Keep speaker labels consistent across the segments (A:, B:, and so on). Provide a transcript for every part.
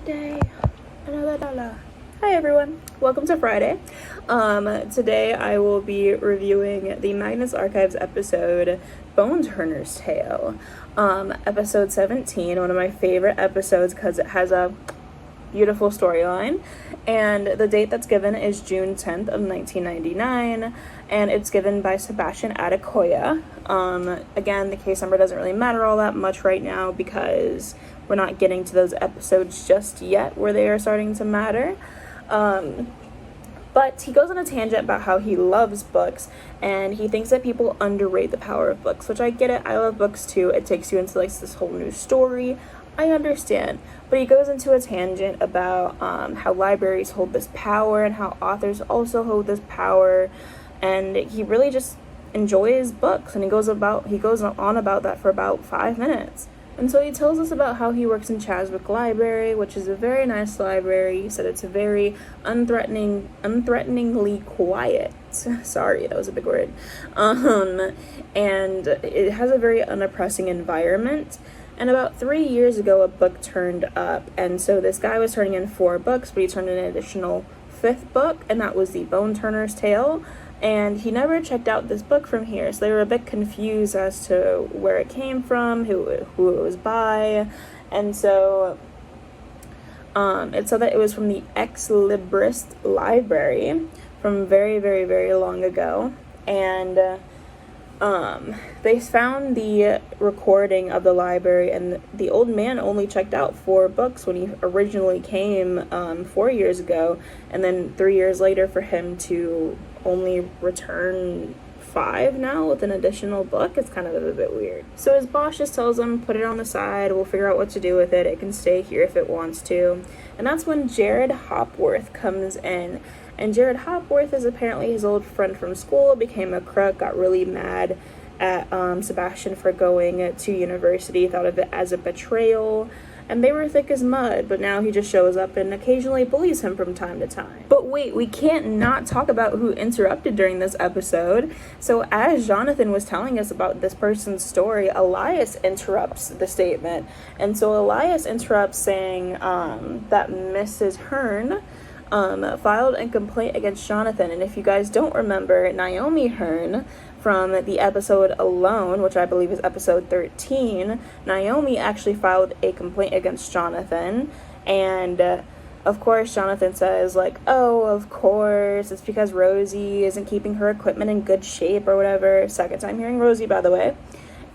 A: Friday. Another dollar. Hi everyone. Welcome to Friday. Today I will be reviewing the Magnus Archives episode Bone Turner's Tale. Episode 17, one of my favorite episodes because it has a beautiful storyline, and the date that's given is June 10th of 1999, and it's given by Sebastian Adekoya. Again, the case number doesn't really matter all that much right now because we're not getting to those episodes just yet where they are starting to matter. But he goes on a tangent about how he loves books, and he thinks that people underrate the power of books, which I get it. I love books too. It takes you into like this whole new story. I understand. But he goes into a tangent about how libraries hold this power and how authors also hold this power, and he really just enjoys books, and he goes on about that for about 5 minutes. And so he tells us about how he works in Chaswick Library, which is a very nice library. He said it's a very unthreateningly quiet. Sorry, that was a big word. And it has a very unoppressing environment. And about 3 years ago, a book turned up. And so this guy was turning in 4 books, but he turned in an additional 5th book, and that was the Bone Turner's Tale. And he never checked out this book from here, so they were a bit confused as to where it came from, who it was by. And so it said that it was from the Ex-Librist Library from very, very, very long ago. And they found the recording of the library, and the old man only checked out 4 books when he originally came 4 years ago, and then 3 years later for him to only return 5 now with an additional book. It's kind of a bit weird. So his boss just tells him, put it on the side, we'll figure out what to do with it. It can stay here if it wants to. And that's when Jared Hopworth comes in. And Jared Hopworth is apparently his old friend from school, became a crook, got really mad at Sebastian for going to university, thought of it as a betrayal, and they were thick as mud, but now he just shows up and occasionally bullies him from time to time. But wait, we can't not talk about who interrupted during this episode. So as Jonathan was telling us about this person's story, Elias interrupts the statement. And so Elias interrupts saying that Mrs. Hearn filed a complaint against Jonathan. And if you guys don't remember, Naomi Hearn from the episode Alone, which I believe is episode 13, Naomi actually filed a complaint against Jonathan. And of course Jonathan says like, oh, of course, it's because Rosie isn't keeping her equipment in good shape or whatever. Second time hearing Rosie, by the way.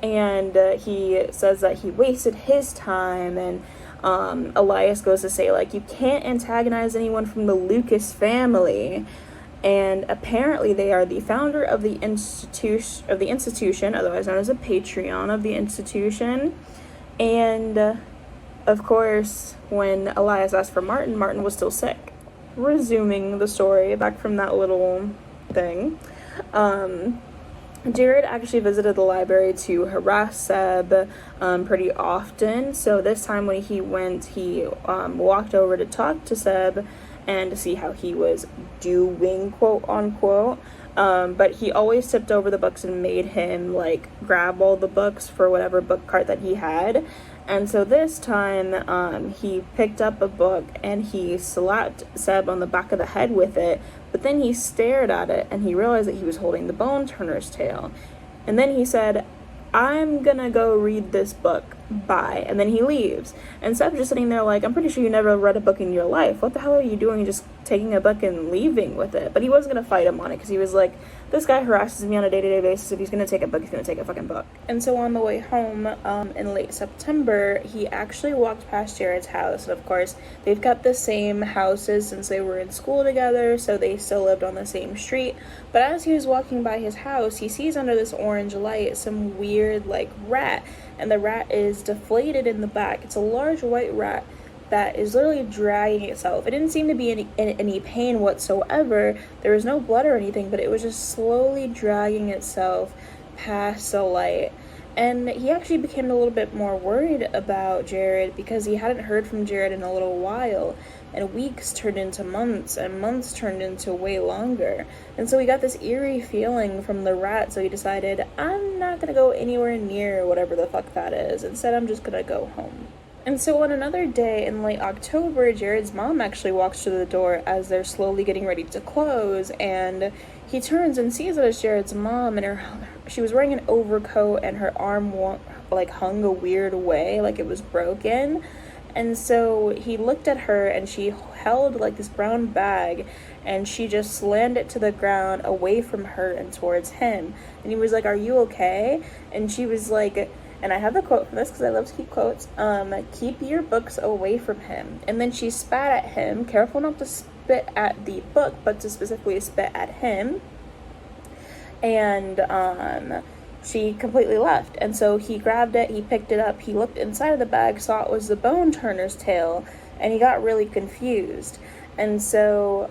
A: And he says that he wasted his time, and Elias goes to say, like, you can't antagonize anyone from the Lucas family. And apparently they are the founder of the institution, otherwise known as a Patreon of the institution. And of course, when Elias asked for Martin, Martin was still sick. Resuming the story back from that little thing. Jared actually visited the library to harass Seb pretty often. So this time when he went, he walked over to talk to Seb and to see how he was doing, quote unquote. But he always tipped over the books and made him like grab all the books for whatever book cart that he had. And so this time he picked up a book and he slapped Seb on the back of the head with it, but then he stared at it and he realized that he was holding the Bone Turner's Tale. And then he said, I'm gonna go read this book, bye. And then he leaves. And Seb's just sitting there like, I'm pretty sure you never read a book in your life. What the hell are you doing just taking a book and leaving with it? But he wasn't gonna fight him on it because he was like, this guy harasses me on a day-to-day basis. If he's gonna take a book, he's gonna take a fucking book. And so on the way home in late September, he actually walked past Jared's house. And of course, they've kept the same houses since they were in school together, so they still lived on the same street. But as he was walking by his house, he sees under this orange light some weird like rat, and the rat is deflated in the back. It's a large white rat that is literally dragging itself. It didn't seem to be in any pain whatsoever. There was no blood or anything, but it was just slowly dragging itself past the light. And he actually became a little bit more worried about Jared because he hadn't heard from Jared in a little while. And weeks turned into months, and months turned into way longer. And so he got this eerie feeling from the rat, so he decided, I'm not gonna go anywhere near whatever the fuck that is. Instead, I'm just gonna go home. And so on another day in late October, Jared's mom actually walks to the door as they're slowly getting ready to close, and he turns and sees that it's Jared's mom, and she was wearing an overcoat, and her arm like hung a weird way, like it was broken. And so he looked at her, and she held like this brown bag, and she just slammed it to the ground away from her and towards him. And he was like, "Are you okay?" And she was like, and I have the quote from this because I love to keep quotes, "Keep your books away from him." And then she spat at him, careful not to spit at the book, but to specifically spit at him. And she completely left. And so he grabbed it, he picked it up, he looked inside of the bag, saw it was the bone turner's tale, and he got really confused. And so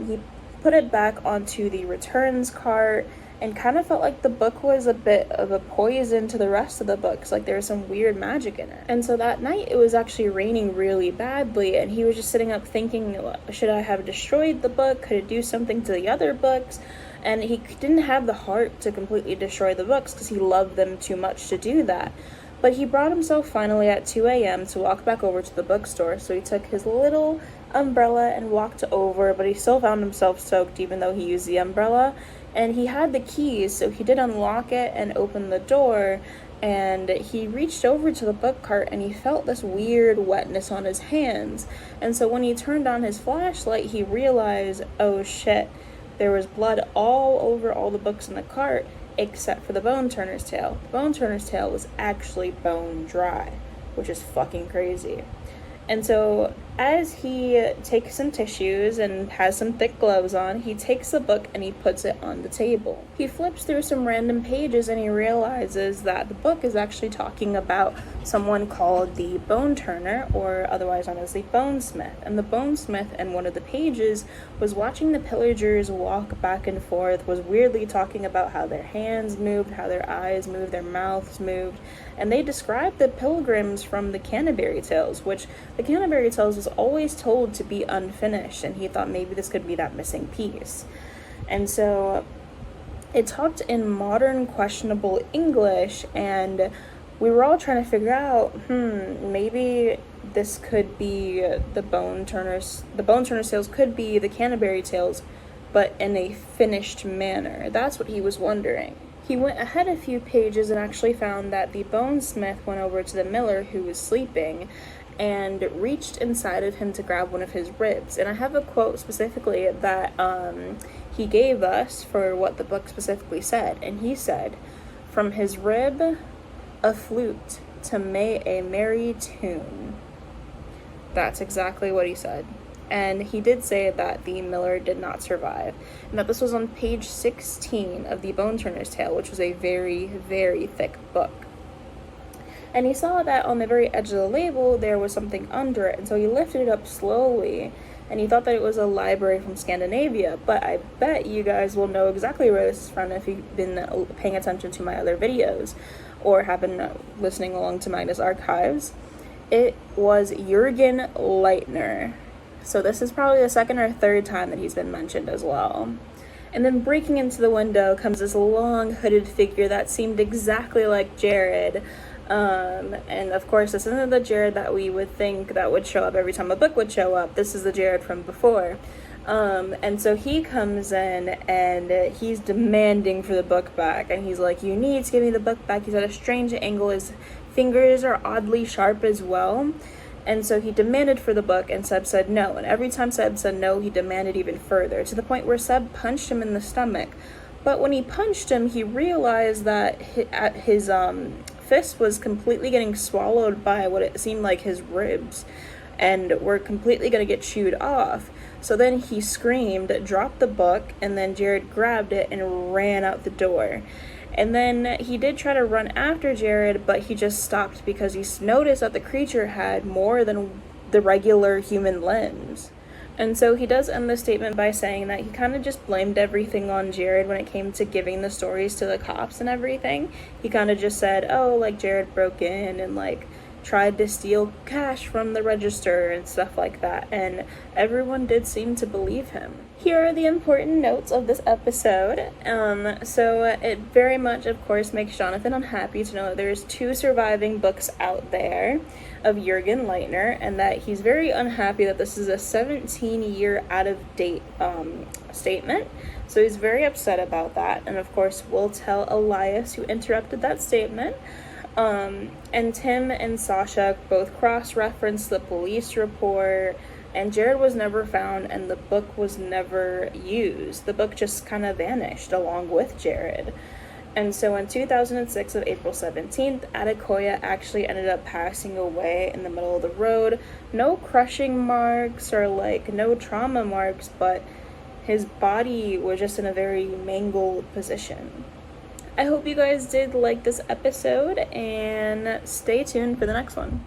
A: he put it back onto the returns cart, and kind of felt like the book was a bit of a poison to the rest of the books, like there was some weird magic in it. And so that night it was actually raining really badly, and he was just sitting up thinking, should I have destroyed the book? Could it do something to the other books? And he didn't have the heart to completely destroy the books because he loved them too much to do that. But he brought himself finally at 2 a.m. to walk back over to the bookstore, so he took his little umbrella and walked over, but he still found himself soaked even though he used the umbrella. And he had the keys, so he did unlock it and open the door, and he reached over to the book cart and he felt this weird wetness on his hands. And so when he turned on his flashlight, he realized, oh shit, there was blood all over all the books in the cart except for the Bone Turner's Tale. The Bone Turner's Tale was actually bone dry, which is fucking crazy. And so as he takes some tissues and has some thick gloves on, he takes the book and he puts it on the table. He flips through some random pages and he realizes that the book is actually talking about someone called the Bone Turner, or otherwise known as the Bonesmith. And the Bonesmith in one of the pages was watching the pillagers walk back and forth, was weirdly talking about how their hands moved, how their eyes moved, their mouths moved. And they described the pilgrims from the Canterbury Tales, which the Canterbury Tales was always told to be unfinished, and he thought maybe this could be that missing piece. And so it talked in modern questionable English, and we were all trying to figure out, maybe this could be the Bone Turner's Tales could be the Canterbury Tales, but in a finished manner. That's what he was wondering. He went ahead a few pages and actually found that the bonesmith went over to the miller who was sleeping and reached inside of him to grab one of his ribs. And I have a quote specifically that he gave us for what the book specifically said. And he said, "From his rib, a flute to make a merry tune." That's exactly what he said. And he did say that the miller did not survive, and that this was on page 16 of the Bone Turner's Tale, which was a very, very thick book. And he saw that on the very edge of the label there was something under it, and so he lifted it up slowly, and he thought that it was a library from Scandinavia. But I bet you guys will know exactly where this is from if you've been paying attention to my other videos or have been listening along to Magnus Archives. It was Jürgen Leitner. So this is probably the second or third time that he's been mentioned as well. And then breaking into the window comes this long hooded figure that seemed exactly like Jared. And of course, this isn't the Jared that we would think that would show up every time a book would show up. This is the Jared from before. And so he comes in and he's demanding for the book back. And he's like, "You need to give me the book back." He's at a strange angle. His fingers are oddly sharp as well. And so he demanded for the book, and Seb said no. And every time Seb said no, he demanded even further, to the point where Seb punched him in the stomach. But when he punched him, he realized that his fist was completely getting swallowed by what it seemed like his ribs, and were completely going to get chewed off. So then he screamed, dropped the book, and then Jared grabbed it and ran out the door. And then he did try to run after Jared, but he just stopped because he noticed that the creature had more than the regular human limbs. And so he does end the statement by saying that he kind of just blamed everything on Jared when it came to giving the stories to the cops and everything. He kind of just said, oh, like, Jared broke in and, like, tried to steal cash from the register and stuff like that, and everyone did seem to believe him. Here are the important notes of this episode. So it very much, of course, makes Jonathan unhappy to know that there's 2 surviving books out there of Jürgen Leitner, and that he's very unhappy that this is a 17-year out-of-date statement. So he's very upset about that, and of course we'll tell Elias who interrupted that statement. And Tim and Sasha both cross-referenced the police report, and Jared was never found, and the book was never used. The book just kind of vanished along with Jared. And so in 2006, of April 17th, Adekoya actually ended up passing away in the middle of the road. No crushing marks or no trauma marks, but his body was just in a very mangled position. I hope you guys did like this episode, and stay tuned for the next one.